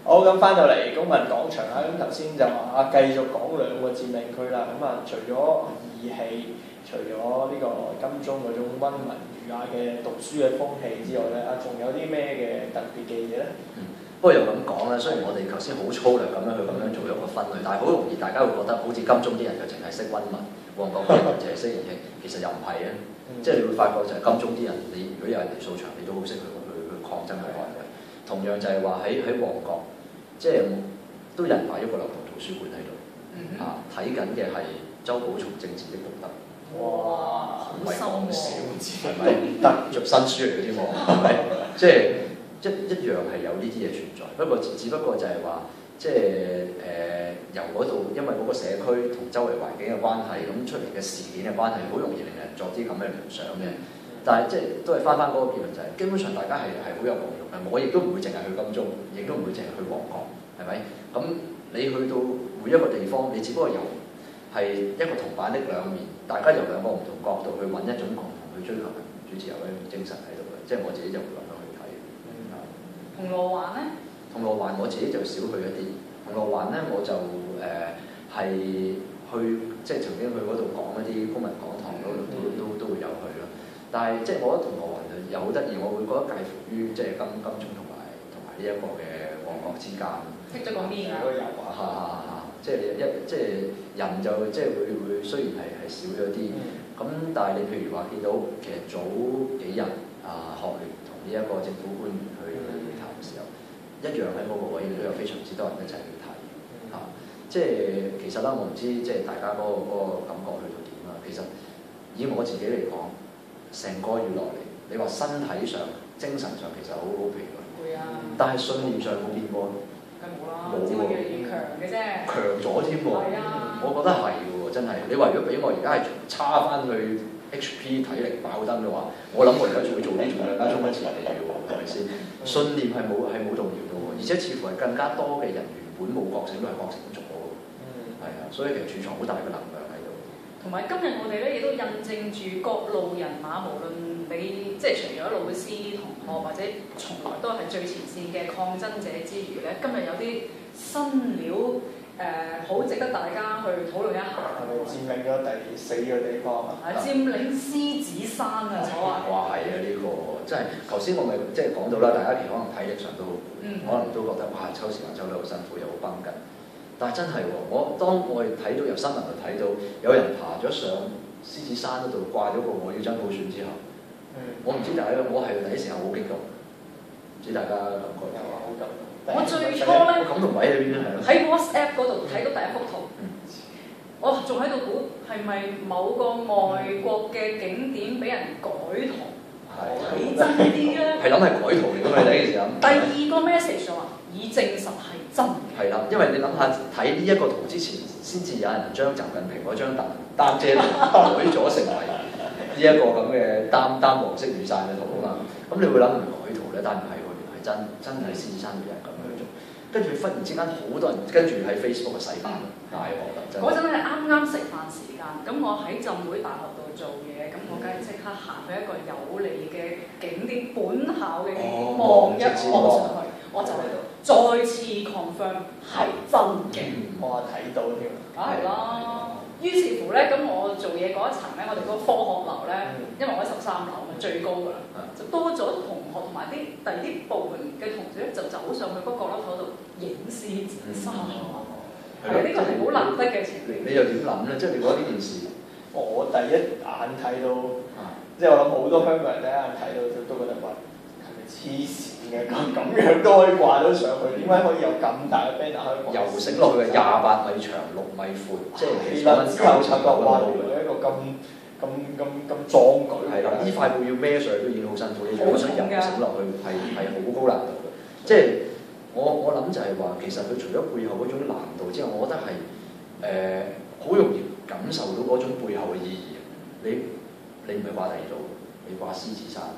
好，咁翻到嚟公民廣場啦，咁頭先就話繼續講兩個佔領區啦。咁啊，除咗義氣，除咗呢個金鐘嗰種溫文儒雅嘅讀書嘅風氣之外咧，仲有啲咩嘅特別嘅嘢咧？不過又咁講啦，雖然我哋頭先好粗略咁樣去咁樣做一個分類，但係好容易大家會覺得好似金鐘啲人就淨係識溫文，旺角啲人就淨係識義氣，其實又唔係啊。即係你會發覺就係金鐘啲人，你如果有人嚟掃場，你都好識去抗爭去捍衞。同樣就係話喺旺角，即係都有人擺咗個流動圖書館喺度，睇緊嘅係周保松政治的道德。哇，好深喎！係咪得著新書嚟嘅添喎？係咪？即係一樣係有呢啲嘢存在。不過只不過就係話，即係由嗰度，因為嗰個社區同周圍環境嘅關係，咁出嚟嘅事件嘅關係，好容易令人作啲咁嘅聯想嘅。但係即係都係翻嗰個辯論就係，基本上大家係好有共融嘅。我亦都唔會淨係去金鐘，亦都唔會淨係去旺角，係咪？咁你去到每一個地方，你只不過由係一個銅板的兩面，大家由兩個唔同角度去揾一種共同去追求民主自由嘅精神喺度嘅。即係我自己就會咁樣去睇。銅鑼灣咧？銅鑼灣我自己就少去一啲。銅鑼灣咧我就係去即係曾經去嗰度講一啲公民講堂嗰度都會有去咯。但係即係我覺得銅鑼灣又好得意，我會覺得介乎於即係金鐘同埋呢一個嘅旺角之間。剔咗個面啊！即係即係人就即係會雖然係少咗啲，咁但係你譬如話見到其實早幾日學聯同呢一個政府官員去談嘅時候，一樣喺嗰個位都有非常之多人一齊去睇即係其實啦，我唔知即係大家嗰個感覺去到點啦。其實以我自己嚟講，成個月落嚟，你話身體上、精神上其實好疲累。會啊！但係信念上冇變過。梗冇啦，只會越嚟越強嘅啫。強咗添喎。係啊！我覺得係喎，真係。你話如果俾我而家係叉翻去 HP 體力爆燈嘅話，我諗我而家仲會做呢種更加衝一次嚟嘅喎，係咪先？信念係冇動搖到喎，而且似乎係更加多嘅人原本冇覺醒都係覺醒咗喎。係啊，所以其實儲藏好大嘅能量喺度。同埋今日我哋咧亦都印證住各路人馬，無論你即係除咗老師同學或者從來都係最前線嘅抗爭者之餘咧，今日有啲新料好值得大家去討論一下。係咪佔領咗第4個地方啊？佔領獅子山啊！所謂。哇係啊！呢個真係頭先我咪即係講到啦，大家其實可能體力上都可能都覺得哇抽時間抽得好辛苦又好繃緊。但係真係喎，當我哋睇到由新聞度睇到有人爬咗上獅子山嗰度掛咗個我要真普選之後，我唔知大家我係第一時間好激動，唔知大家感覺有冇好感動？我最初咧，感動位喺邊咧？喺 WhatsApp 嗰度睇到第一幅圖，我仲喺度估係咪某個外國嘅景點俾人改圖？睇真啲啦！係諗係改圖嚟㗎嘛？你第一時間。第二個 message 就話已證實係真嘅。係啦，因為你諗下睇呢一個圖之前，先至有人將習近平嗰張擔遮改咗成為呢一個咁嘅擔黃色雨傘嘅圖啊嘛。咁你會諗唔改圖咧？但唔係喎，原來係真係獅子山嘅人咁樣做。跟住忽然之間好多人跟住喺 Facebook 嘅洗版，大鑊啦！嗰陣係啱啱食飯時間，咁我喺浸會大學度做嘢，咁我梗係即刻行去一個有利嘅景點，本校嘅景點望一望上去，我就喺度再次 confirm 係真嘅。我話睇到添。梗係啦。於是乎咧，咁我做嘢嗰一層咧，我哋嗰個科學樓咧，因為我喺13樓，最高㗎啦，就多咗同學同埋啲第二啲部門嘅同學咧，就走上去嗰個角落頭度影獅子山。係呢個係好難得嘅情況。你又點諗咧？即係你覺得呢件事，我第一眼睇到，即係我諗好多香港人第一眼睇到都覺得話係咪黐線嘅咁樣都可以掛到上去？點解可以有咁大嘅 banner 可以掛？游繩落去嘅28米長6米闊，即係之後察覺話原來一個咁壯舉。係啦，呢塊布要孭上去都已經好辛苦，你仲想游繩落去係好高難度嘅。即係我諗就係話，其實佢除咗背後嗰種難度之外，我覺得係好容易感受到嗰種背後嘅意義。你唔係掛第二度，你掛獅子山，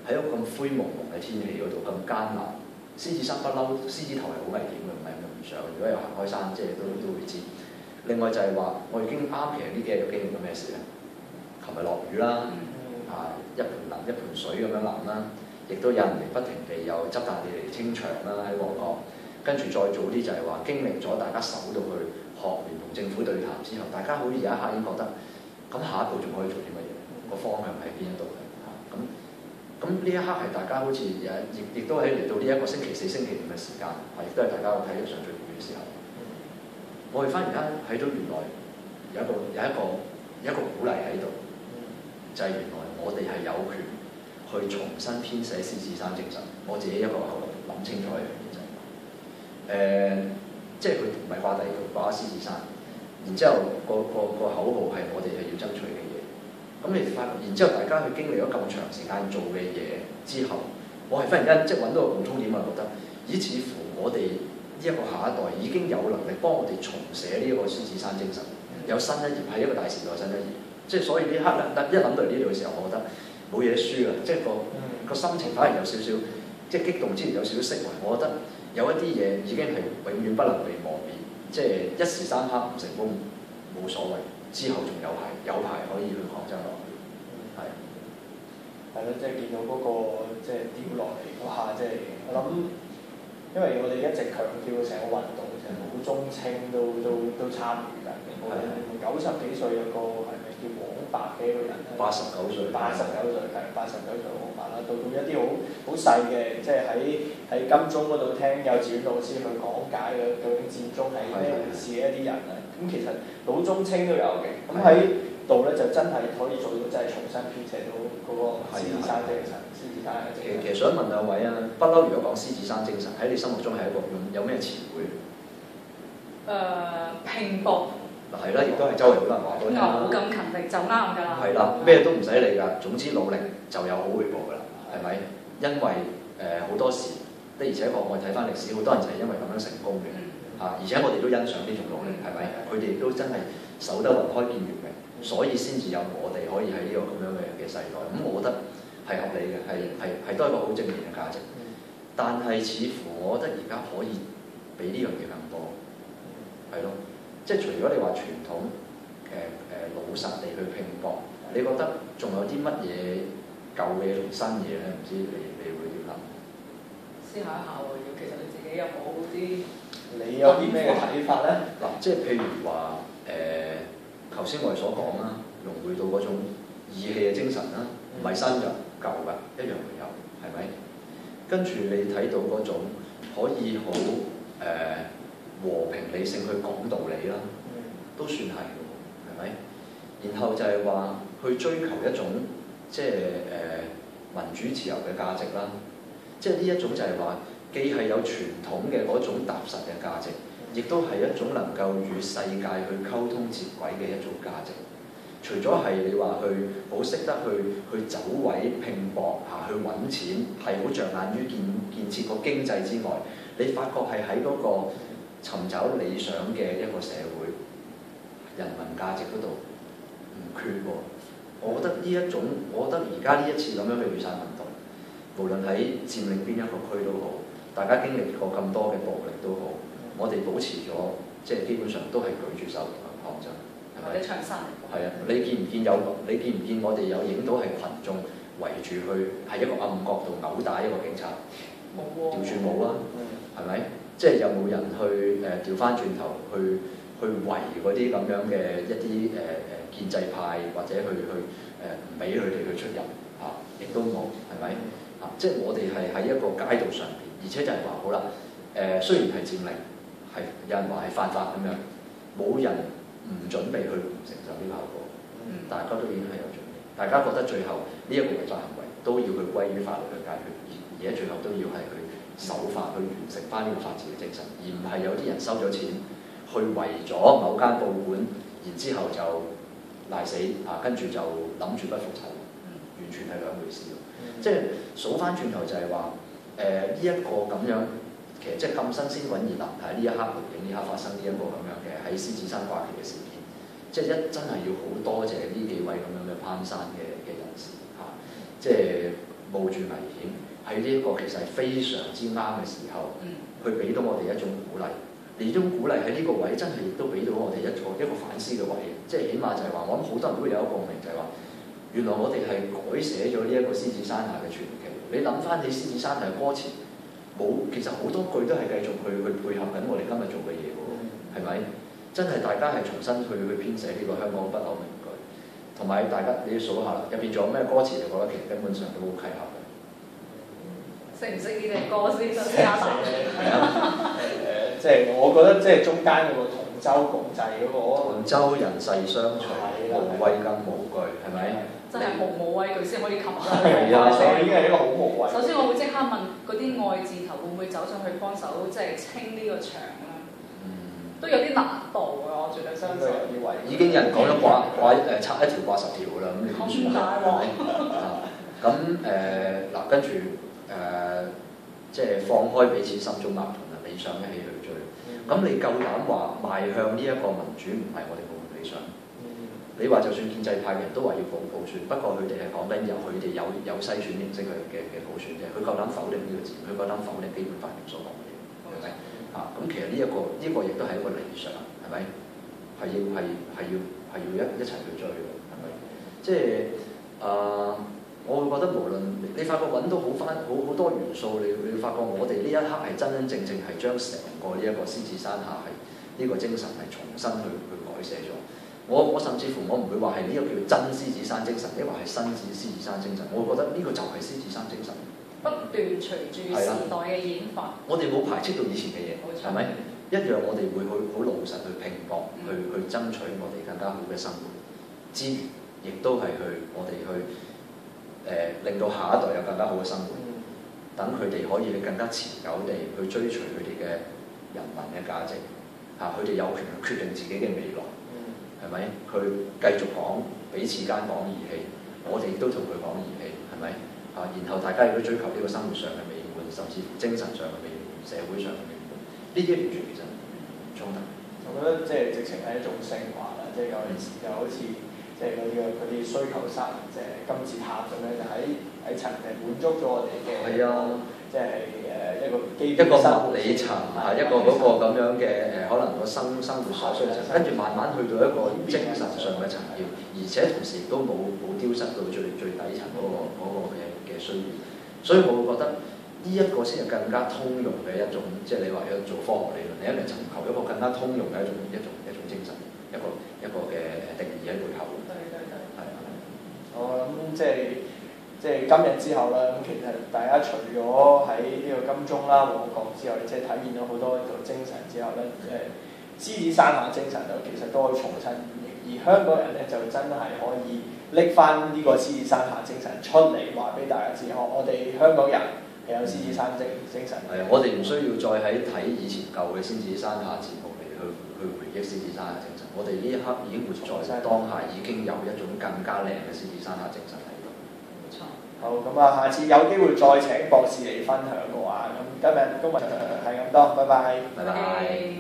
喺一個咁灰蒙蒙嘅天氣嗰度咁艱難。獅子山不嬲，獅子頭係好危險嘅，唔係咁唔上。如果有行開山，即係都會知。另外就係話，我已經啱其實呢幾日又經歷咗咩事咧？琴日落雨啦，一盆水咁樣淋啦，亦都有人嚟不停地又執笪地嚟清場啦喺旺角。跟住再早啲就係話經歷咗大家守到去學聯同政府對談之後，大家好似有一刻已經覺得，咁下一步仲可以做啲乜嘢？個方向喺邊一度咧？咁呢一刻係大家好似亦都喺嚟到呢一個星期四、星期五嘅時間，亦都係大家個體力上最攰嘅時候。我哋翻而家睇到原來有一個鼓勵喺度，就係、是、原來我哋係有權去重新編寫獅子山精神。我自己一個諗清楚一樣嘢就係，即係佢唔係掛第二度掛獅子山，然之後個口號係我哋係要爭取嘅嘢。咁你發覺，然之後大家去經歷咗咁長時間做嘅嘢之後，我係忽然間即係揾到個共通點啊，覺得咦，似乎我哋呢一個下一代已經有能力幫我哋重寫呢一個獅子山精神，有新一頁，係一個大時代新一頁。即係所以呢刻一諗到嚟呢度嘅時候，我覺得冇嘢輸啊！即係個心情反而有少少即係激動之前有少少釋懷。我覺得有一啲嘢已經係永遠不能被磨滅，即係一時三刻唔成功冇所謂，之後仲有排可以去抗爭落去。係咯，即係見到嗰個即係掉落嚟嗰下，即係我諗，因為我哋一直強調成個運動，其實老中青都參與緊嘅。90幾歲有個係咪叫黃伯嘅一個人咧89歲，89歲係89歲黃伯啦，到一啲好細嘅，即係喺金鐘嗰度聽幼稚園老師去講解嘅究竟戰爭係咩回事嘅一啲人啊。咁其實老中青都有嘅。咁喺度咧就真係可以做到，真係重新編寫到嗰個獅子山精神。獅子山嘅精神。其實想問兩位啊，不嬲如果講獅子山精神，喺你心目中係一個有咩詞彙？拼搏。嗱係啦，亦都係周圍好多人話過。牛咁勤力就啱㗎啦。係啦，咩都唔使理㗎，總之努力就有好回報㗎啦，係咪？因為好多時的而且確我哋睇翻歷史，好多人就係因為咁樣成功嘅嚇，而且我哋都欣賞呢種努力，係咪？佢哋都真係守得雲開見月明。所以先至有我哋可以喺呢個咁樣嘅世代，咁我覺得係合理嘅，係都係一個好正面嘅價值。但係似乎我覺得而家可以比呢樣嘢更多，係咯，即係除咗你話傳統老實地去拼搏，你覺得仲有啲乜嘢舊嘅同新嘢咧？唔知你會點諗？思考一下喎，其實你自己有冇啲？你有啲咩睇法咧？嗱，即係譬如話頭先我哋所講啦，融匯到嗰種義氣嘅精神啦，唔係新㗎，舊㗎，一樣會有，係咪？跟住你睇到嗰種可以好和平理性去講道理啦，都算係㗎，係咪？然後就係話去追求一種即係民主自由嘅價值啦，即係呢一種就係話既係有傳統嘅嗰種踏實嘅價值。亦都係一種能夠與世界去溝通接軌嘅一種價值。除咗係你話去好識得去走位拼搏嚇，去揾錢，係好着眼於建設個經濟之外，你發覺係喺嗰個尋找理想嘅一個社會，人民價值嗰度唔缺喎。我覺得呢一種，我覺得而家呢一次咁樣嘅雨傘運動，無論喺佔領邊一個區都好，大家經歷過咁多嘅暴力都好。我哋保持咗，即係基本上都係舉住手抗爭，係咪？唱山。係啊，你見唔見我哋有影到係群眾圍住去喺一個暗角度毆打一個警察？冇喎。調轉冇啦，係咪？即係有冇人去調翻轉頭去圍嗰啲咁樣嘅一啲建制派，或者去唔俾佢哋去出入嚇，亦都冇，係咪？嚇，即係我哋係喺一個街道上邊，而且就係話好啦，雖然係佔領。係有人話係犯法咁樣，冇人唔準備去承受呢個後果。大家都已經係有準備，大家覺得最後呢一個違法行為都要去歸於法律去解決，而且最後都要係去守法去完成翻呢個法治嘅精神，而唔係有啲人收咗錢去圍咗某間報館，然之後就賴死啊，跟住就諗住不復仇，完全係兩回事。即係數翻轉頭就係話呢一個咁樣。其實即係咁新鮮滾熱辣，喺呢一刻錄影，呢刻發生呢一個咁樣嘅喺獅子山掛旗嘅事件，即係真係要好多謝呢幾位咁樣嘅攀山嘅人士嚇，即係冒住危險喺呢一個其實係非常之啱嘅時候，去俾到我哋一種鼓勵。而呢種鼓勵喺呢個位真係亦都俾到我哋一個反思嘅位，即係起碼就係話，我諗好多人都會有一個共鳴，就係話原來我哋係改寫咗呢一個獅子山下嘅傳奇。你諗翻起獅子山下嘅歌詞。其實好多句都係繼續去配合緊我哋今日做嘅嘢喎，係咪？真係大家係重新去編寫呢個香港不朽名句，同埋大家你要數下啦，入邊仲有咩歌詞？你覺得其實根本上都好契合嘅。識唔識呢隻歌先？試下答。即係我覺得即係中間嗰個同舟共濟嗰個。同舟人世相隨，無畏更無懼，係咪？真係毫無畏懼先可以擒上去。係啊，已經係一個好無畏。首先我會即刻問嗰啲愛字頭會唔會走上去幫手，即係清呢個場咧？都有啲難度㗎，我絕對相信。已經有人講咗拆一條掛10條啦，咁你點算啊？咁嗱，跟住即係放開彼此心中矛盾啊，理想一起去追。咁你夠膽話邁向呢一個民主唔係我哋個理想？你話就算建制派嘅人都話要普選，不過佢哋係講緊佢哋有篩選形式嘅普選啫。佢夠膽否定呢個字，佢夠膽否定基本法所講嘅嘢，係咪？咁其實呢一個亦都係一個理想，係咪？係要一齊去追嘅，係咪？即係我會覺得無論你發覺揾到好多元素，你會發覺我哋呢一刻係真真正正係將成個呢一個獅子山下係呢個精神係重新去改寫咗。我甚至乎我唔會話係呢個叫真獅子山精神，抑或係新獅子山精神。我會覺得呢個就係獅子山精神。不斷隨住時代嘅演化，我哋冇排斥到以前嘅嘢，係咪？一樣我哋會好老實去拼搏，去爭取我哋更加好嘅生活。之餘，亦都係我哋去令到下一代有更加好嘅生活，等佢哋可以更加持久地去追隨佢哋嘅人民嘅價值。佢哋有權去決定自己嘅未來，係咪？佢繼續講彼此間講義氣，我哋亦都同佢講義氣，係咪？然後大家亦都追求呢個生活上嘅美滿，甚至乎精神上嘅美滿、社會上嘅美滿，呢啲完全其實唔衝突。我覺得即係直情係一種升華啦，即係有陣時就好似即係嗰啲需求室，即係金字塔咁樣，就喺層地滿足咗我哋嘅，即係一個基本生活物理層一個嗰個咁樣嘅可能個生活所需層，跟住慢慢去到一個精神上嘅層面，而且同時亦都冇丟失到最底層嗰個嘅需要，所以我會覺得呢一個先係更加通用嘅一種，即係你話要做科學理論，你一定尋求一個更加通用嘅一種精神，一個嘅定義喺背後。係啊。我諗即係今日之後啦，咁其實大家除咗喺呢個金鐘啦、旺角之外，即係體現咗好多呢個精神之後咧，獅子山下精神就其實都可以重新演繹，而香港人咧就真係可以拎翻呢個獅子山下精神出嚟話俾大家知，我哋香港人係有獅子山精神。係啊，我哋唔需要再喺睇以前舊嘅獅子山下節目嚟去回憶獅子山下精神。我哋呢一刻已經活在當下，已經有一種更加靚嘅獅子山下精神喺度。冇錯。好，咁下次有機會再請博士嚟分享嘅話，咁今日係咁多，拜拜。拜拜。